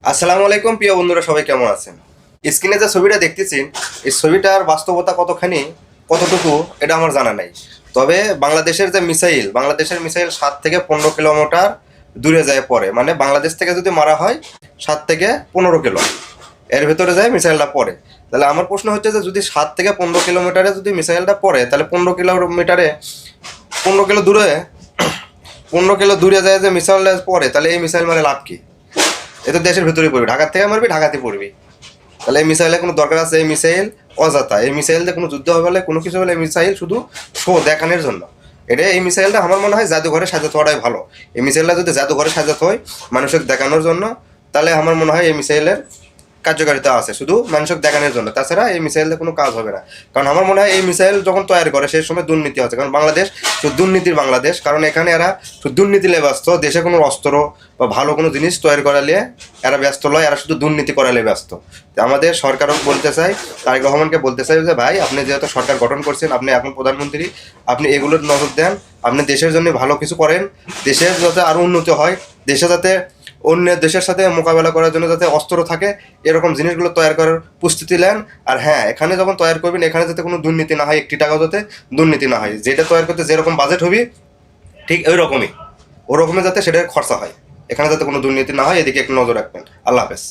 আসসালামু আলাইকুম প্রিয় বন্ধুরা, সবাই কেমন আছেন? স্ক্রিনে যে ছবিটা দেখতেছেন, এই ছবিটার বাস্তবতা কতটুকু এটা আমার জানা নাই। তবে বাংলাদেশের মিসাইল 7 থেকে 15 কিলোমিটার দূরে যায় পড়ে, মানে বাংলাদেশ থেকে যদি মারা হয় 7 থেকে 15 কিলো এর ভেতরে যায় মিসাইলটা পড়ে। তাহলে আমার প্রশ্ন হচ্ছে যে যদি 7 থেকে 15 কিলোমিটারে যদি মিসাইলটা পড়ে, তাহলে 15 কিলো দূরে 15 কিলো দূরে যায় যে মিসাইলটা পড়ে, তাহলে এই মিসাইল মানে লাভ কি? এ তো দেশের ভিতরেই পড়বি, ঢাকার থেকে মারবি, ঢাকাতে পড়বি। তাহলে এই মিসাইলের কোনো দরকার আছে? এই মিসাইল অযথা। এই মিসাইল দিয়ে কোনো যুদ্ধ হবে বলে কোনো কিছু হলে, এই মিসাইল শুধু শো দেখানোর জন্য। এই মিসাইলটা আমার মনে হয় জাদুঘরে সাজাতে হওয়াটাই ভালো। এই মিসাইলটা যদি জাদুঘরে সাজাতে হয় মানুষকে দেখানোর জন্য, তাহলে আমার মনে হয় এই মিসাইলের কার্যকারিতা আছে শুধু মানুষকে দেখানোর জন্য। তাছাড়া এই মিসাইলের কোনো কাজ হবে না। কারণ আমার মনে হয় এই মিসাইল যখন তৈরি করে সেই সময় দুর্নীতি আছে। কারণ বাংলাদেশ শুধু দুর্নীতির বাংলাদেশ। কারণ এখানে এরা শুধু দুর্নীতি নিয়ে ব্যস্ত। দেশে কোনো অস্ত্র বা ভালো কোনো জিনিস তৈরি করালে এরা ব্যস্ত নয়, এরা শুধু দুর্নীতি করালে ব্যস্ত। আমাদের সরকারও বলতে চাই, তারেক রহমানকে বলতে চাই যে ভাই, আপনি যেহেতু সরকার গঠন করছেন, আপনি এখন প্রধানমন্ত্রী, আপনি এগুলোর নজর দেন, আপনি দেশের জন্য ভালো কিছু করেন, দেশের যাতে আরও উন্নতি হয়, দেশে যাতে অন্য দেশের সাথে মোকাবেলা করার জন্য যাতে অস্ত্র থাকে, এরকম জিনিসগুলো তৈরি করার প্রস্তুতি নেন। আর হ্যাঁ, এখানে যখন তৈরি করবেন এখানে যাতে কোনো দুর্নীতি না হয়, একটি টাকাও যাতে দুর্নীতি না হয়। যেটা তৈরি করতে যেরকম বাজেট হবে ঠিক ওরকমই যাতে সেটার খরচা হয়। এখানে যাতে কোনো দুর্নীতি না হয়, এদিকে একটু নজর রাখবেন। আল্লাহ হাফেজ।